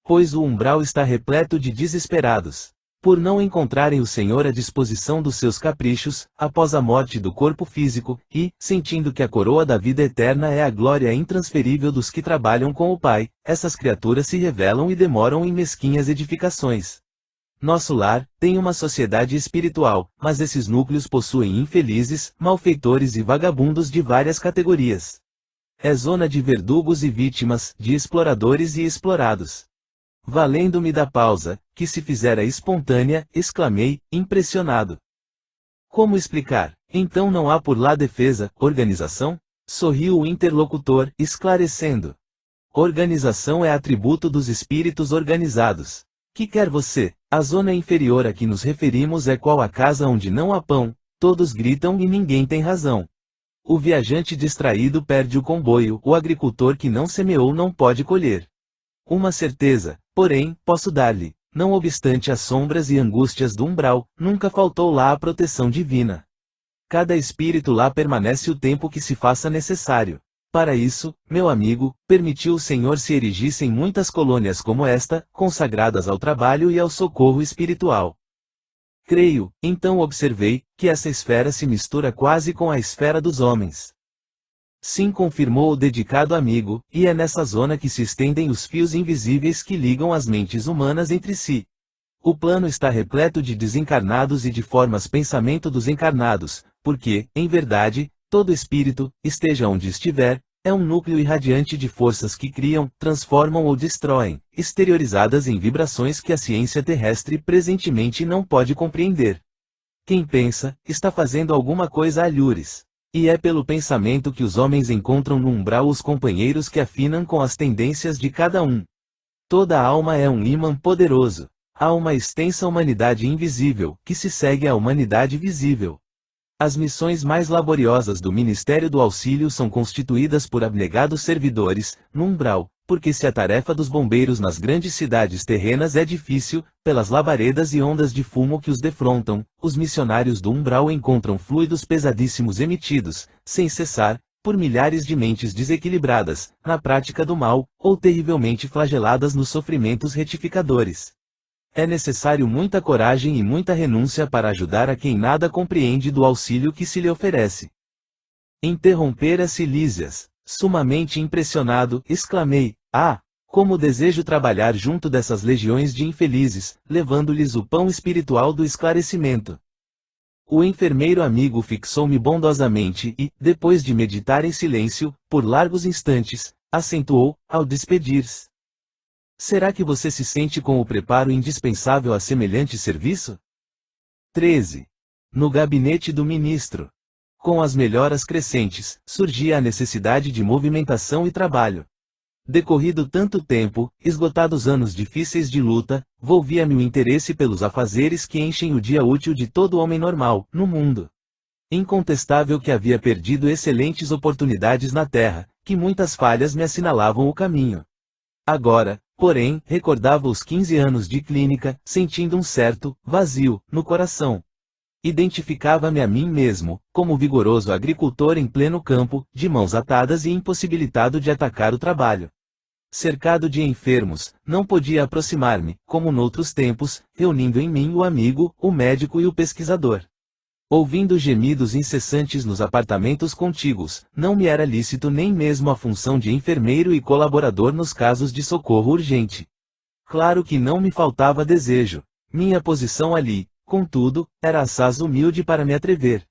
Pois o umbral está repleto de desesperados. Por não encontrarem o Senhor à disposição dos seus caprichos, após a morte do corpo físico, e, sentindo que a coroa da vida eterna é a glória intransferível dos que trabalham com o Pai, essas criaturas se revelam e demoram em mesquinhas edificações. Nosso lar tem uma sociedade espiritual, mas esses núcleos possuem infelizes, malfeitores e vagabundos de várias categorias. É zona de verdugos e vítimas, de exploradores e explorados. Valendo-me da pausa, que se fizera espontânea, exclamei, impressionado. Como explicar? Então não há por lá defesa, organização? Sorriu o interlocutor, esclarecendo. Organização é atributo dos espíritos organizados. Que quer você? A zona inferior a que nos referimos é qual a casa onde não há pão, todos gritam e ninguém tem razão. O viajante distraído perde o comboio, o agricultor que não semeou não pode colher. Uma certeza, porém, posso dar-lhe, não obstante as sombras e angústias do umbral, nunca faltou lá a proteção divina. Cada espírito lá permanece o tempo que se faça necessário. Para isso, meu amigo, permitiu o Senhor se erigissem muitas colônias como esta, consagradas ao trabalho e ao socorro espiritual. Creio, então observei, que essa esfera se mistura quase com a esfera dos homens. Sim, confirmou o dedicado amigo, e é nessa zona que se estendem os fios invisíveis que ligam as mentes humanas entre si. O plano está repleto de desencarnados e de formas pensamento dos encarnados, porque, em verdade, todo espírito, esteja onde estiver, é um núcleo irradiante de forças que criam, transformam ou destroem, exteriorizadas em vibrações que a ciência terrestre presentemente não pode compreender. Quem pensa, está fazendo alguma coisa alhures. E é pelo pensamento que os homens encontram no umbral os companheiros que afinam com as tendências de cada um. Toda alma é um ímã poderoso. Há uma extensa humanidade invisível, que se segue à humanidade visível. As missões mais laboriosas do Ministério do Auxílio são constituídas por abnegados servidores, no umbral, porque se a tarefa dos bombeiros nas grandes cidades terrenas é difícil, pelas labaredas e ondas de fumo que os defrontam, os missionários do umbral encontram fluidos pesadíssimos emitidos, sem cessar, por milhares de mentes desequilibradas, na prática do mal, ou terrivelmente flageladas nos sofrimentos retificadores. É necessário muita coragem e muita renúncia para ajudar a quem nada compreende do auxílio que se lhe oferece. Interrompera-se Lísias. Sumamente impressionado, exclamei, Como desejo trabalhar junto dessas legiões de infelizes, levando-lhes o pão espiritual do esclarecimento. O enfermeiro amigo fixou-me bondosamente e, depois de meditar em silêncio, por largos instantes, acentuou, ao despedir-se. Será que você se sente com o preparo indispensável a semelhante serviço? 13. No gabinete do ministro. Com as melhoras crescentes, surgia a necessidade de movimentação e trabalho. Decorrido tanto tempo, esgotados anos difíceis de luta, volvia-me o interesse pelos afazeres que enchem o dia útil de todo homem normal, no mundo. Incontestável que havia perdido excelentes oportunidades na terra, que muitas falhas me assinalavam o caminho. Agora, porém, recordava os 15 anos de clínica, sentindo um certo vazio no coração. Identificava-me a mim mesmo, como vigoroso agricultor em pleno campo, de mãos atadas e impossibilitado de atacar o trabalho. Cercado de enfermos, não podia aproximar-me, como noutros tempos, reunindo em mim o amigo, o médico e o pesquisador. Ouvindo gemidos incessantes nos apartamentos contíguos, não me era lícito nem mesmo a função de enfermeiro e colaborador nos casos de socorro urgente. Claro que não me faltava desejo. Minha posição ali, contudo, era assaz humilde para me atrever.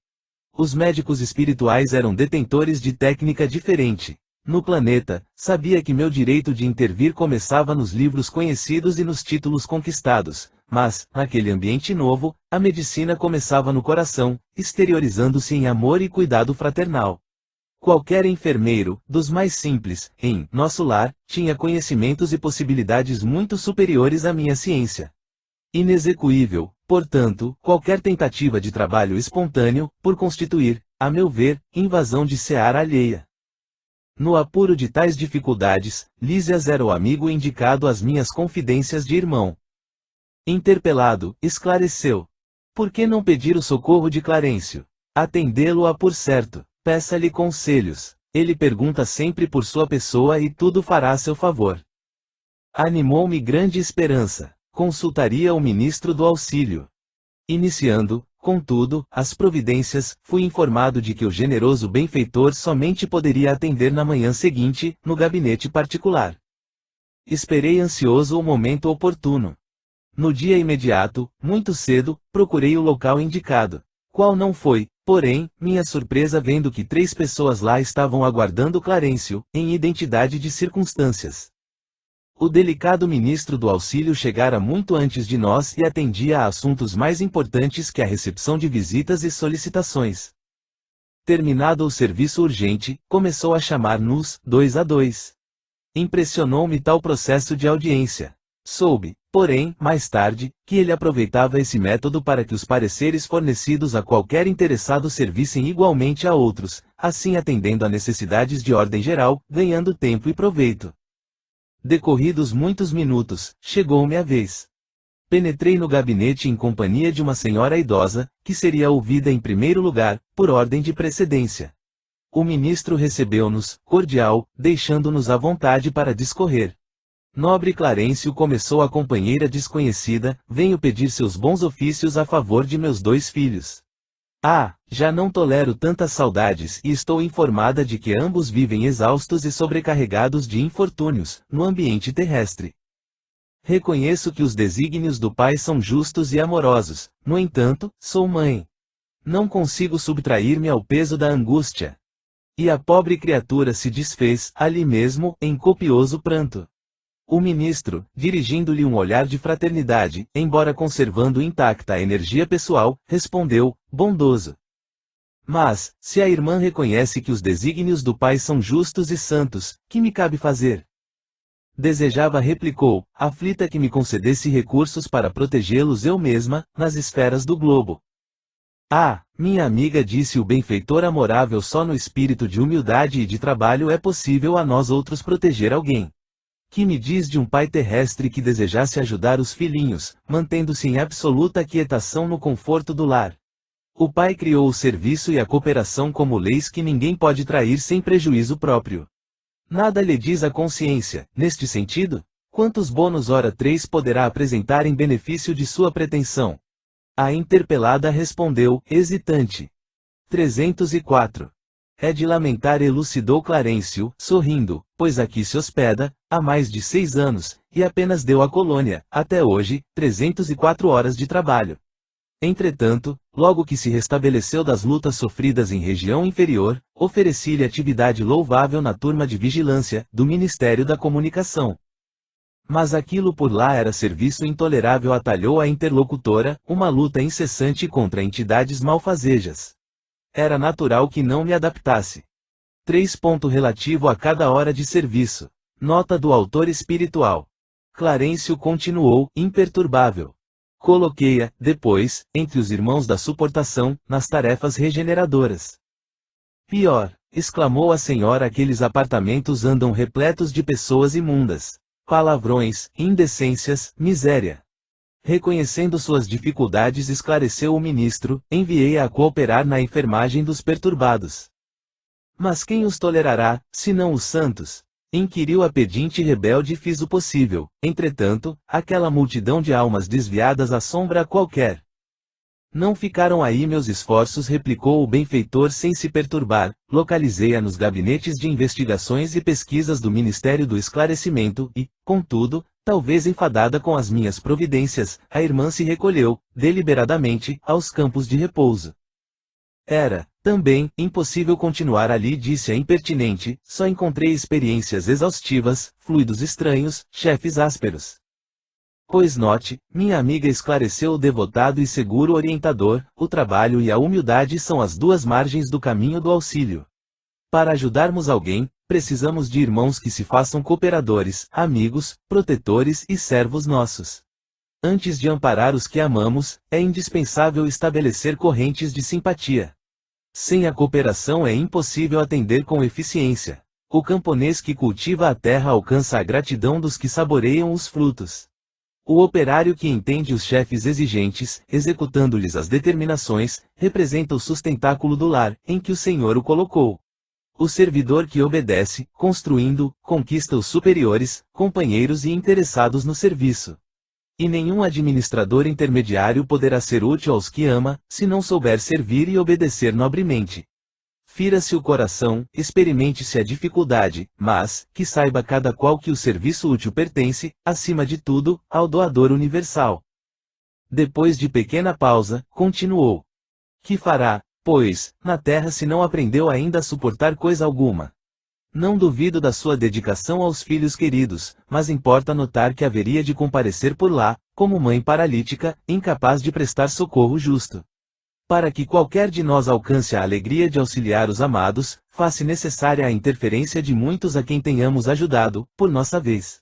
Os médicos espirituais eram detentores de técnica diferente. No planeta, sabia que meu direito de intervir começava nos livros conhecidos e nos títulos conquistados, mas, naquele ambiente novo, a medicina começava no coração, exteriorizando-se em amor e cuidado fraternal. Qualquer enfermeiro, dos mais simples, em nosso lar, tinha conhecimentos e possibilidades muito superiores à minha ciência. Inexecuível, portanto, qualquer tentativa de trabalho espontâneo, por constituir, a meu ver, invasão de seara alheia. No apuro de tais dificuldades, Lísias era o amigo indicado às minhas confidências de irmão. Interpelado, esclareceu. Por que não pedir o socorro de Clarencio? Atendê-lo-á por certo, peça-lhe conselhos. Ele pergunta sempre por sua pessoa e tudo fará a seu favor. Animou-me grande esperança. Consultaria o ministro do auxílio. Iniciando, contudo, as providências, fui informado de que o generoso benfeitor somente poderia atender na manhã seguinte, no gabinete particular. Esperei ansioso o momento oportuno. No dia imediato, muito cedo, procurei o local indicado. Qual não foi, porém, minha surpresa vendo que 3 pessoas lá estavam aguardando Clarencio, em identidade de circunstâncias. O delicado ministro do auxílio chegara muito antes de nós e atendia a assuntos mais importantes que a recepção de visitas e solicitações. Terminado o serviço urgente, começou a chamar-nos, 2 a 2. Impressionou-me tal processo de audiência. Soube, porém, mais tarde, que ele aproveitava esse método para que os pareceres fornecidos a qualquer interessado servissem igualmente a outros, assim atendendo a necessidades de ordem geral, ganhando tempo e proveito. Decorridos muitos minutos, chegou-me a vez. Penetrei no gabinete em companhia de uma senhora idosa, que seria ouvida em primeiro lugar, por ordem de precedência. O ministro recebeu-nos, cordial, deixando-nos à vontade para discorrer. Nobre Clarencio, começou a companheira desconhecida, venho pedir seus bons ofícios a favor de meus 2 filhos. Ah, já não tolero tantas saudades e estou informada de que ambos vivem exaustos e sobrecarregados de infortúnios, no ambiente terrestre. Reconheço que os desígnios do Pai são justos e amorosos, no entanto, sou mãe. Não consigo subtrair-me ao peso da angústia. E a pobre criatura se desfez, ali mesmo, em copioso pranto. O ministro, dirigindo-lhe um olhar de fraternidade, embora conservando intacta a energia pessoal, respondeu, bondoso. Mas, se a irmã reconhece que os desígnios do Pai são justos e santos, que me cabe fazer? Desejava, replicou, aflita, que me concedesse recursos para protegê-los eu mesma, nas esferas do globo. Ah, minha amiga, disse o benfeitor amorável, só no espírito de humildade e de trabalho é possível a nós outros proteger alguém. Que me diz de um pai terrestre que desejasse ajudar os filhinhos, mantendo-se em absoluta quietação no conforto do lar? O pai criou o serviço e a cooperação como leis que ninguém pode trair sem prejuízo próprio. Nada lhe diz a consciência, neste sentido? Quantos bônus ora 3 poderá apresentar em benefício de sua pretensão? A interpelada respondeu, hesitante. 304. É de lamentar, elucidou Clarencio, sorrindo, pois aqui se hospeda, há mais de 6 anos, e apenas deu à colônia, até hoje, 304 horas de trabalho. Entretanto, logo que se restabeleceu das lutas sofridas em região inferior, ofereci-lhe atividade louvável na turma de vigilância, do Ministério da Comunicação. Mas aquilo por lá era serviço intolerável, atalhou a interlocutora, uma luta incessante contra entidades malfazejas. Era natural que não me adaptasse. 3. Relativo a cada hora de serviço. Nota do autor espiritual. Clarencio continuou, imperturbável. Coloquei-a, depois, entre os irmãos da suportação, nas tarefas regeneradoras. Pior, exclamou a senhora, aqueles apartamentos andam repletos de pessoas imundas. Palavrões, indecências, miséria. Reconhecendo suas dificuldades, esclareceu o ministro, enviei-a a cooperar na enfermagem dos perturbados. Mas quem os tolerará, senão os santos? Inquiriu a pedinte rebelde. Fiz o possível, entretanto, aquela multidão de almas desviadas assombra a qualquer. Não ficaram aí meus esforços, replicou o benfeitor sem se perturbar, localizei-a nos gabinetes de investigações e pesquisas do Ministério do Esclarecimento e, contudo, talvez enfadada com as minhas providências, a irmã se recolheu, deliberadamente, aos campos de repouso. Era, também, impossível continuar ali, disse a impertinente, só encontrei experiências exaustivas, fluidos estranhos, chefes ásperos. Pois note, minha amiga, esclareceu o devotado e seguro orientador, o trabalho e a humildade são as duas margens do caminho do auxílio. Para ajudarmos alguém, precisamos de irmãos que se façam cooperadores, amigos, protetores e servos nossos. Antes de amparar os que amamos, é indispensável estabelecer correntes de simpatia. Sem a cooperação é impossível atender com eficiência. O camponês que cultiva a terra alcança a gratidão dos que saboreiam os frutos. O operário que entende os chefes exigentes, executando-lhes as determinações, representa o sustentáculo do lar, em que o Senhor o colocou. O servidor que obedece, construindo, conquista os superiores, companheiros e interessados no serviço. E nenhum administrador intermediário poderá ser útil aos que ama, se não souber servir e obedecer nobremente. Fira-se o coração, experimente-se a dificuldade, mas, que saiba cada qual que o serviço útil pertence, acima de tudo, ao doador universal. Depois de pequena pausa, continuou. Que fará, pois, na terra se não aprendeu ainda a suportar coisa alguma? Não duvido da sua dedicação aos filhos queridos, mas importa notar que haveria de comparecer por lá, como mãe paralítica, incapaz de prestar socorro justo. Para que qualquer de nós alcance a alegria de auxiliar os amados, faz-se necessária a interferência de muitos a quem tenhamos ajudado, por nossa vez.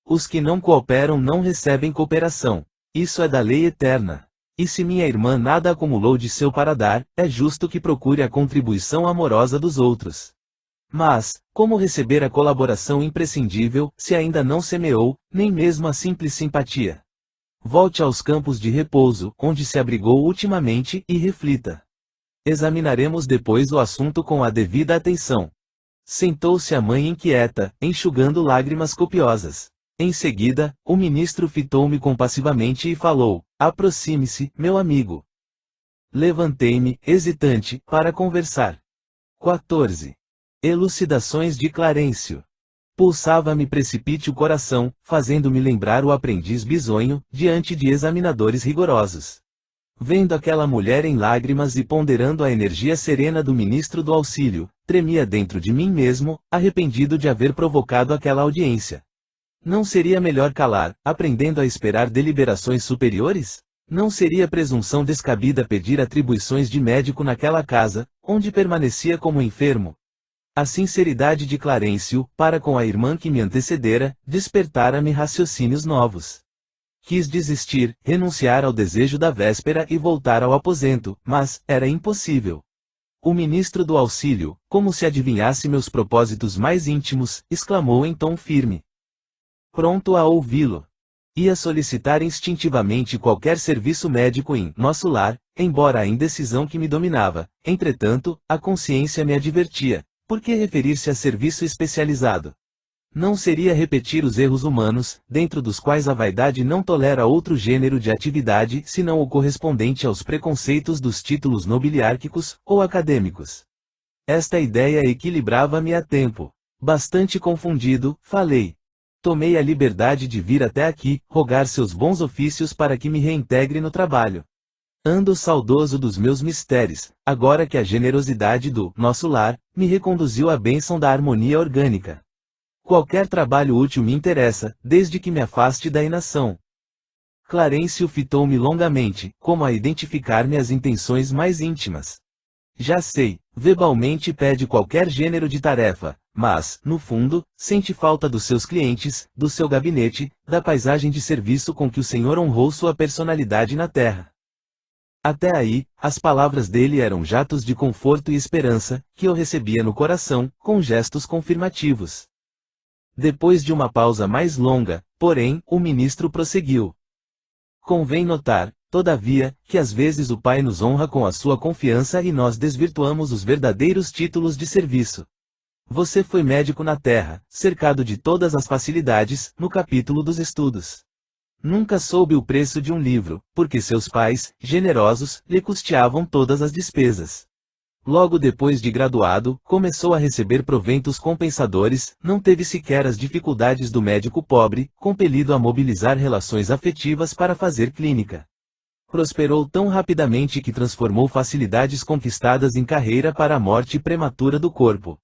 Os que não cooperam não recebem cooperação. Isso é da lei eterna. E se minha irmã nada acumulou de seu para dar, é justo que procure a contribuição amorosa dos outros. Mas, como receber a colaboração imprescindível, se ainda não semeou, nem mesmo a simples simpatia? Volte aos campos de repouso, onde se abrigou ultimamente, e reflita. Examinaremos depois o assunto com a devida atenção. Sentou-se a mãe inquieta, enxugando lágrimas copiosas. Em seguida, o ministro fitou-me compassivamente e falou: aproxime-se, meu amigo. Levantei-me, hesitante, para conversar. 14. Elucidações de Clarencio. Pulsava-me precipite o coração, fazendo-me lembrar o aprendiz bisonho, diante de examinadores rigorosos. Vendo aquela mulher em lágrimas e ponderando a energia serena do ministro do auxílio, tremia dentro de mim mesmo, arrependido de haver provocado aquela audiência. Não seria melhor calar, aprendendo a esperar deliberações superiores? Não seria presunção descabida pedir atribuições de médico naquela casa, onde permanecia como enfermo? A sinceridade de Clarencio, para com a irmã que me antecedera, despertara-me raciocínios novos. Quis desistir, renunciar ao desejo da véspera e voltar ao aposento, mas, era impossível. O ministro do auxílio, como se adivinhasse meus propósitos mais íntimos, exclamou em tom firme. Pronto a ouvi-lo. Ia solicitar instintivamente qualquer serviço médico em nosso lar, embora a indecisão que me dominava, entretanto, a consciência me advertia. Por que referir-se a serviço especializado? Não seria repetir os erros humanos, dentro dos quais a vaidade não tolera outro gênero de atividade senão o correspondente aos preconceitos dos títulos nobiliárquicos ou acadêmicos. Esta ideia equilibrava-me a tempo. Bastante confundido, falei. Tomei a liberdade de vir até aqui, rogar seus bons ofícios para que me reintegre no trabalho. Ando saudoso dos meus mistérios, agora que a generosidade do nosso lar me reconduziu à bênção da harmonia orgânica. Qualquer trabalho útil me interessa, desde que me afaste da inação. Clarencio fitou-me longamente, como a identificar-me as intenções mais íntimas. Já sei, verbalmente pede qualquer gênero de tarefa, mas, no fundo, sente falta dos seus clientes, do seu gabinete, da paisagem de serviço com que o Senhor honrou sua personalidade na terra. Até aí, as palavras dele eram jatos de conforto e esperança, que eu recebia no coração, com gestos confirmativos. Depois de uma pausa mais longa, porém, o ministro prosseguiu. Convém notar, todavia, que às vezes o Pai nos honra com a sua confiança e nós desvirtuamos os verdadeiros títulos de serviço. Você foi médico na terra, cercado de todas as facilidades, no capítulo dos estudos. Nunca soube o preço de um livro, porque seus pais, generosos, lhe custeavam todas as despesas. Logo depois de graduado, começou a receber proventos compensadores, não teve sequer as dificuldades do médico pobre, compelido a mobilizar relações afetivas para fazer clínica. Prosperou tão rapidamente que transformou facilidades conquistadas em carreira para a morte prematura do corpo.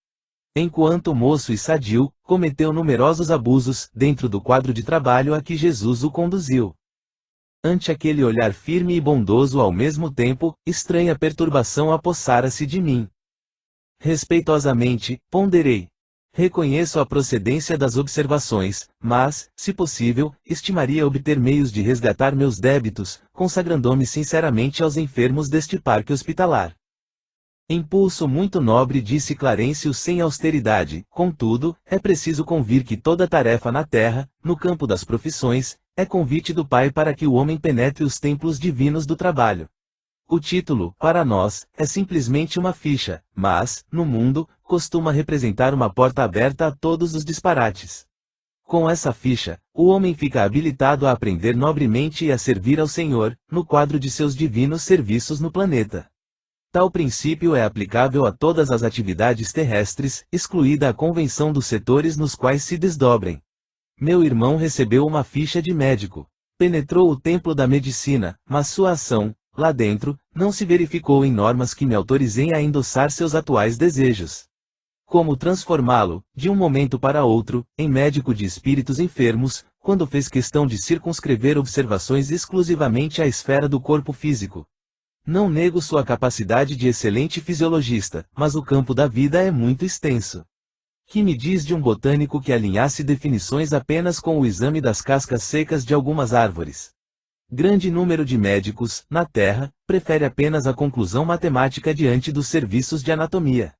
Enquanto moço e sadio, cometeu numerosos abusos, dentro do quadro de trabalho a que Jesus o conduziu. Ante aquele olhar firme e bondoso ao mesmo tempo, estranha perturbação apossara-se de mim. Respeitosamente, ponderei. Reconheço a procedência das observações, mas, se possível, estimaria obter meios de resgatar meus débitos, consagrando-me sinceramente aos enfermos deste parque hospitalar. Impulso muito nobre, disse Clarencio sem austeridade, contudo, é preciso convir que toda tarefa na terra, no campo das profissões, é convite do Pai para que o homem penetre os templos divinos do trabalho. O título, para nós, é simplesmente uma ficha, mas, no mundo, costuma representar uma porta aberta a todos os disparates. Com essa ficha, o homem fica habilitado a aprender nobremente e a servir ao Senhor, no quadro de seus divinos serviços no planeta. Tal princípio é aplicável a todas as atividades terrestres, excluída a convenção dos setores nos quais se desdobrem. Meu irmão recebeu uma ficha de médico. Penetrou o templo da medicina, mas sua ação, lá dentro, não se verificou em normas que me autorizem a endossar seus atuais desejos. Como transformá-lo, de um momento para outro, em médico de espíritos enfermos, quando fez questão de circunscrever observações exclusivamente à esfera do corpo físico? Não nego sua capacidade de excelente fisiologista, mas o campo da vida é muito extenso. Que me diz de um botânico que alinhasse definições apenas com o exame das cascas secas de algumas árvores? Grande número de médicos, na Terra, prefere apenas a conclusão matemática diante dos serviços de anatomia.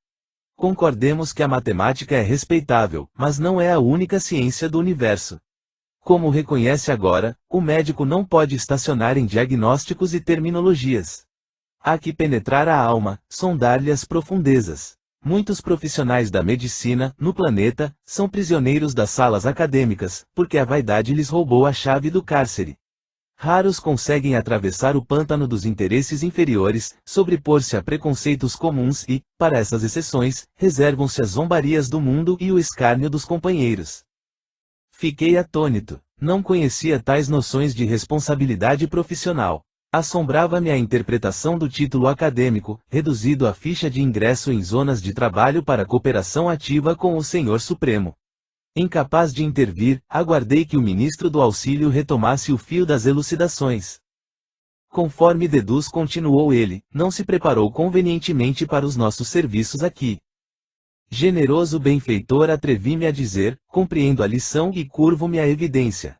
Concordemos que a matemática é respeitável, mas não é a única ciência do universo. Como reconhece agora, o médico não pode estacionar em diagnósticos e terminologias. Há que penetrar a alma, sondar-lhe as profundezas. Muitos profissionais da medicina, no planeta, são prisioneiros das salas acadêmicas, porque a vaidade lhes roubou a chave do cárcere. Raros conseguem atravessar o pântano dos interesses inferiores, sobrepor-se a preconceitos comuns e, para essas exceções, reservam-se as zombarias do mundo e o escárnio dos companheiros. Fiquei atônito. Não conhecia tais noções de responsabilidade profissional. Assombrava-me a interpretação do título acadêmico, reduzido à ficha de ingresso em zonas de trabalho para cooperação ativa com o Senhor Supremo. Incapaz de intervir, aguardei que o ministro do auxílio retomasse o fio das elucidações. Conforme deduz, continuou ele, não se preparou convenientemente para os nossos serviços aqui. Generoso benfeitor, atrevi-me a dizer, compreendo a lição e curvo-me à evidência.